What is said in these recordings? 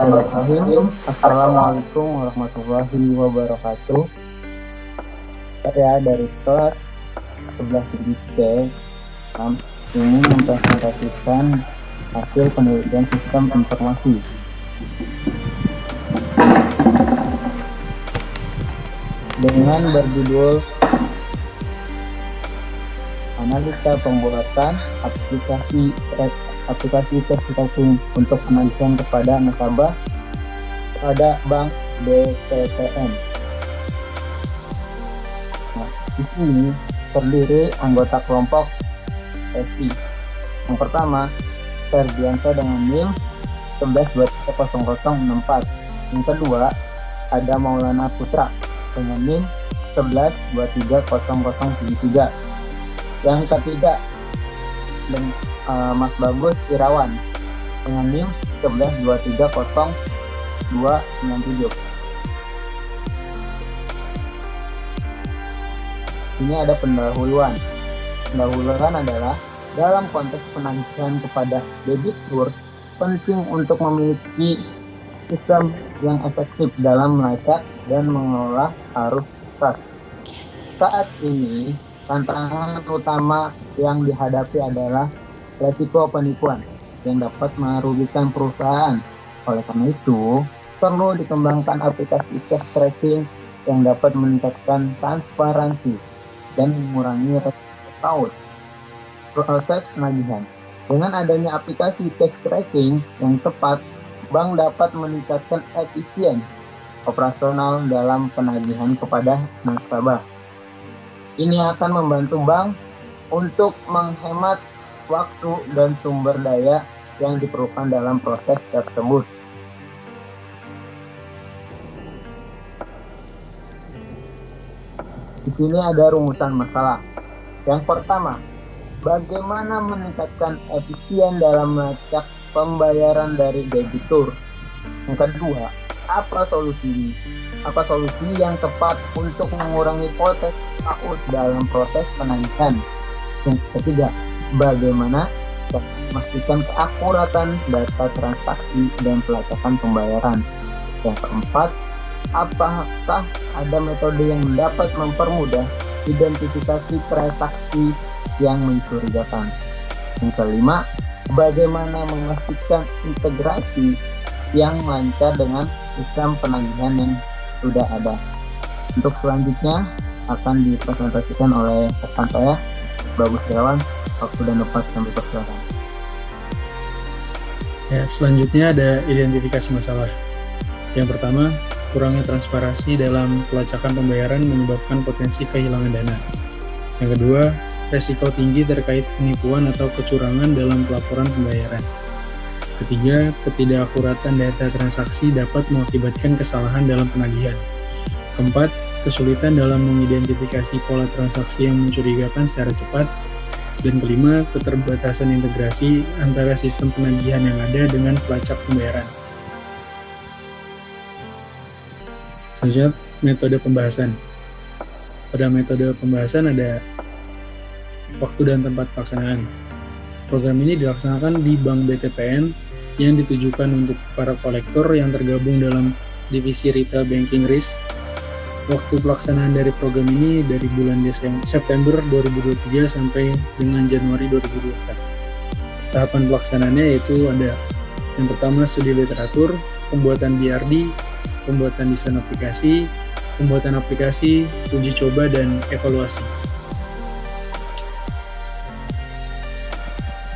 Bismillahirrahmanirrahim. Assalamualaikum warahmatullahi wabarakatuh. Saya dari kelas 11 C ini mempresentasikan hasil penelitian sistem informasi. Dengan berjudul Analisa Pembuatan aplikasi tes untuk penagihan kepada nasabah pada Bank BTPN. Nah, di sini terdiri anggota kelompok SI. Yang pertama, Ferdiansa dengan NIM 11230064. Yang kedua, ada Maulana Putra dengan NIM 11230073. Yang ketiga, Mas Bagus Irawan dengan NIM 11230297. Ini ada pendahuluan. Pendahuluan adalah dalam konteks penagihan kepada debitur, penting untuk memiliki sistem yang efektif dalam melacak dan mengelola arus kas. Saat ini, tantangan utama yang dihadapi adalah resiko penipuan yang dapat merugikan perusahaan. Oleh karena itu, perlu dikembangkan aplikasi cash tracking yang dapat meningkatkan transparansi dan mengurangi resiko proses penagihan. Dengan adanya aplikasi cash tracking yang tepat, bank dapat meningkatkan efisien operasional dalam penagihan kepada nasabah. Ini akan membantu bank untuk menghemat waktu dan sumber daya yang diperlukan dalam proses tersebut. Di sini ada rumusan masalah. Yang pertama, bagaimana meningkatkan efisien dalam melacak pembayaran dari debitur? Yang kedua, apa solusi yang tepat untuk mengurangi potensi takut dalam proses penagihan? Yang ketiga, bagaimana memastikan keakuratan data transaksi dan pelacakan pembayaran? Yang keempat, apakah ada metode yang dapat mempermudah identifikasi transaksi yang mencurigakan? Yang kelima, bagaimana memastikan integrasi yang lancar dengan sistem penagihan yang sudah ada? Untuk selanjutnya akan dipresentasikan oleh rekan saya, Bagus Irawan. Waktu dan tempat kami persilakan. Ya, selanjutnya ada identifikasi masalah. Yang pertama, kurangnya transparansi dalam pelacakan pembayaran menyebabkan potensi kehilangan dana. Yang kedua, resiko tinggi terkait penipuan atau kecurangan dalam pelaporan pembayaran. Ketiga, ketidakakuratan data transaksi dapat mengakibatkan kesalahan dalam penagihan. Keempat, kesulitan dalam mengidentifikasi pola transaksi yang mencurigakan secara cepat. Dan kelima, keterbatasan integrasi antara sistem penagihan yang ada dengan pelacak pembayaran. Selanjutnya, metode pembahasan. Pada metode pembahasan ada waktu dan tempat pelaksanaan. Program ini dilaksanakan di Bank BTPN yang ditujukan untuk para kolektor yang tergabung dalam divisi Retail Banking Risk. Waktu pelaksanaan dari program ini dari bulan September 2023 sampai dengan Januari 2024. Tahapan pelaksanaannya yaitu ada yang pertama studi literatur, pembuatan BRD, pembuatan desain aplikasi, pembuatan aplikasi, uji coba, dan evaluasi.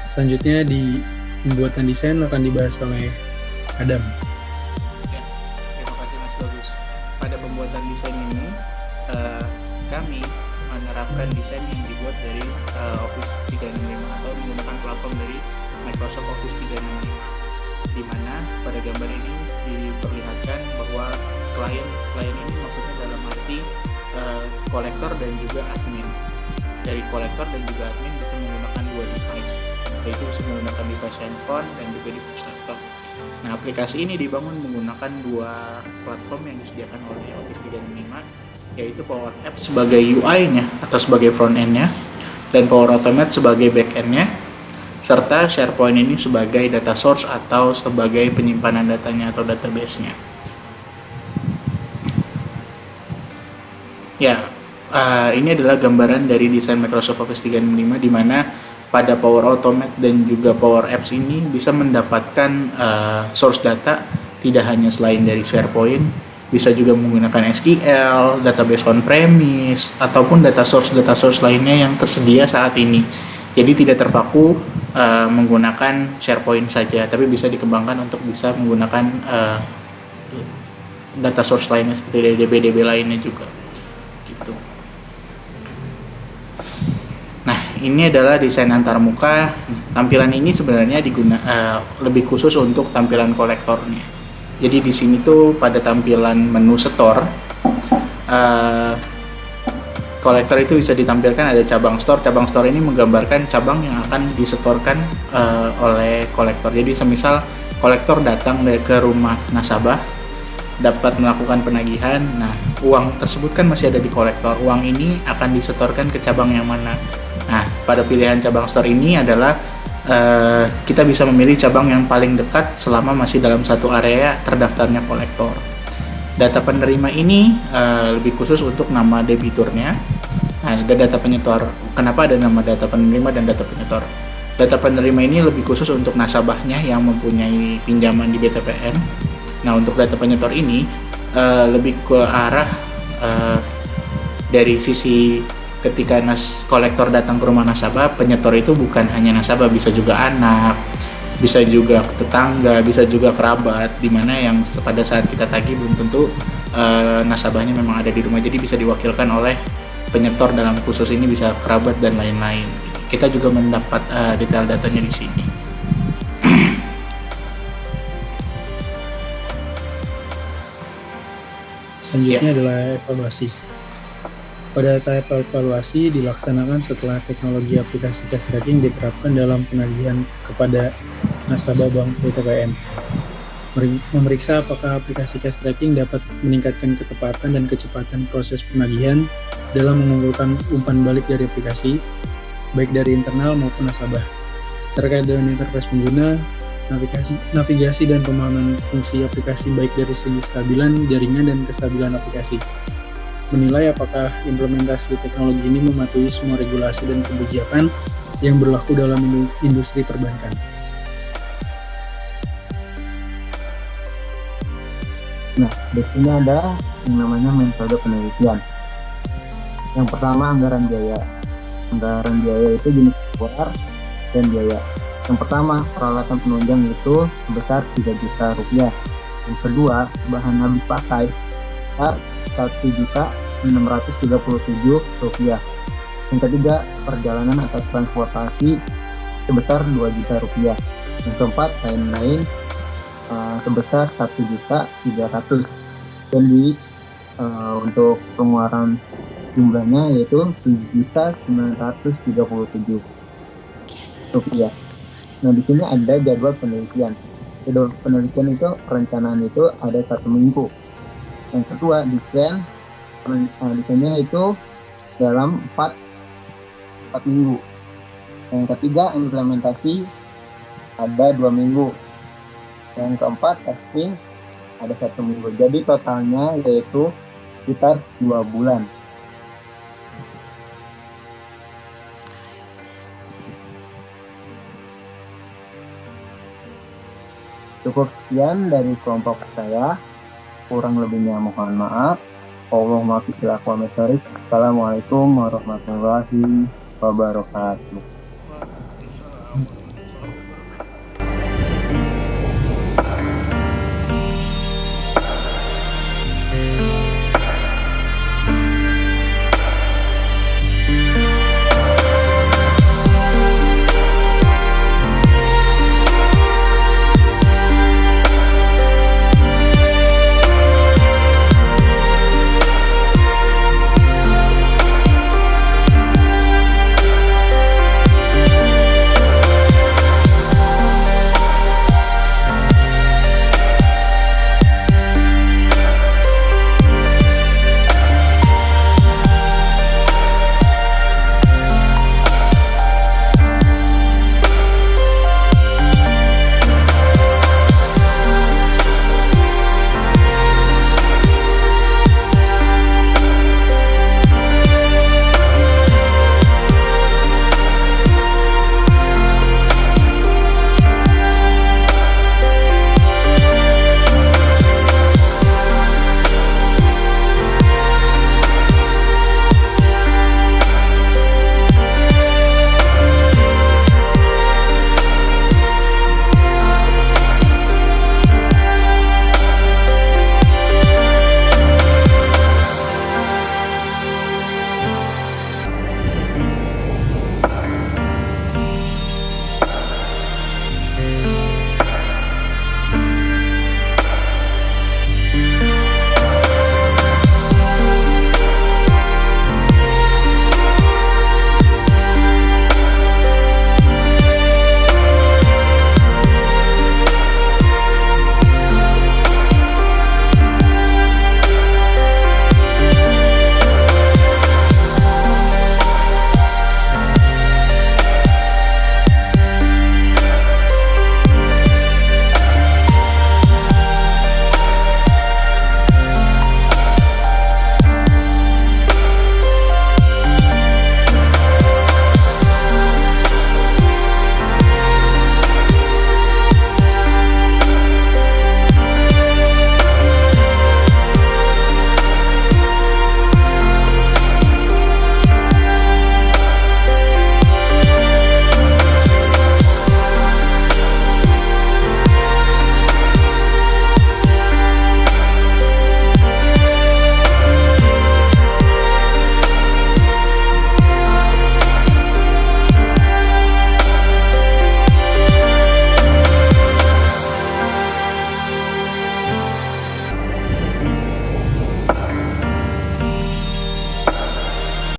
Selanjutnya di pembuatan desain akan dibahas oleh Adam. Terima kasih Mas Bagus. Pada pembuatan desain ini, kami menerapkan desain yang dibuat dari Office 365 atau menggunakan platform dari Microsoft Office 365, di mana pada gambar ini diperlihatkan bahwa klien ini maksudnya dalam arti kolektor dan juga admin. Dari kolektor dan juga admin bisa menggunakan dua device, yaitu bisa menggunakan device handphone dan juga device laptop. Nah, aplikasi ini dibangun menggunakan dua platform yang disediakan oleh Office 365, yaitu Power Apps sebagai UI-nya atau sebagai front end-nya, dan Power Automate sebagai back end-nya. serta SharePoint ini sebagai data source atau sebagai penyimpanan datanya atau database-nya. Ya, ini adalah gambaran dari desain Microsoft Office 365 di mana pada Power Automate dan juga Power Apps ini bisa mendapatkan source data tidak hanya selain dari SharePoint, bisa juga menggunakan SQL, database on-premise, ataupun data source lainnya yang tersedia saat ini. Jadi tidak terpaku menggunakan SharePoint saja, tapi bisa dikembangkan untuk bisa menggunakan data source lainnya seperti DB lainnya juga. Gitu. Nah, ini adalah desain antarmuka. Tampilan ini sebenarnya lebih khusus untuk tampilan kolektornya. Jadi di sini tuh pada tampilan menu store, kolektor itu bisa ditampilkan ada cabang store. Cabang store ini menggambarkan cabang yang akan disetorkan oleh kolektor. Jadi semisal kolektor datang ke rumah nasabah, dapat melakukan penagihan. Nah, uang tersebut kan masih ada di kolektor. Uang ini akan disetorkan ke cabang yang mana? Nah, pada pilihan cabang store ini adalah kita bisa memilih cabang yang paling dekat selama masih dalam satu area terdaftarnya kolektor. Data penerima ini lebih khusus untuk nama debiturnya. Nah, ada data penyetor. Kenapa ada nama data penerima dan data penyetor? Data penerima ini lebih khusus untuk nasabahnya yang mempunyai pinjaman di BTPN. Nah, untuk data penyetor ini lebih ke arah dari sisi ketika kolektor datang ke rumah nasabah, penyetor itu bukan hanya nasabah, bisa juga anak, bisa juga tetangga, bisa juga kerabat, dimana yang pada saat kita tagih belum tentu nasabahnya memang ada di rumah, jadi bisa diwakilkan oleh penyetor. Dalam khusus ini bisa kerabat dan lain-lain. Kita juga mendapat detail datanya di sini. Selanjutnya adalah evaluasi. Pada tahap evaluasi dilaksanakan setelah teknologi aplikasi cash tracking diterapkan dalam penagihan kepada nasabah bank BTPN. Memeriksa apakah aplikasi cash tracking dapat meningkatkan ketepatan dan kecepatan proses penagihan dalam mengumpulkan umpan balik dari aplikasi, baik dari internal maupun nasabah. Terkait dengan interface pengguna, navigasi dan pemahaman fungsi aplikasi baik dari segi stabilan jaringan dan kestabilan aplikasi. Menilai apakah implementasi teknologi ini mematuhi semua regulasi dan kebijakan yang berlaku dalam industri perbankan. Nah, di sini ada yang namanya metode penelitian. Yang pertama, anggaran biaya. Anggaran biaya itu jenis keluar dan biaya. Yang pertama, peralatan penunjang itu sebesar 3 juta rupiah. Yang kedua, bahan habis pakai sebesar 1.637 rupiah. Yang ketiga, perjalanan atau transportasi sebesar 2 juta rupiah. Yang keempat, lain-lain sebesar 1.300.000. Dan untuk pengeluaran jumlahnya yaitu 7.937 rupiah. Nah, di sini ada jadwal penelitian. Jadwal penelitian itu perencanaan itu ada 1 minggu. Yang kedua, desainnya itu dalam 4 minggu. Yang ketiga, implementasi ada 2 minggu. Yang keempat, testing ada 1 minggu. Jadi totalnya yaitu sekitar 2 bulan. Cukup sekian dari kelompok saya. Kurang lebihnya mohon maaf. Assalamualaikum warahmatullahi wabarakatuh.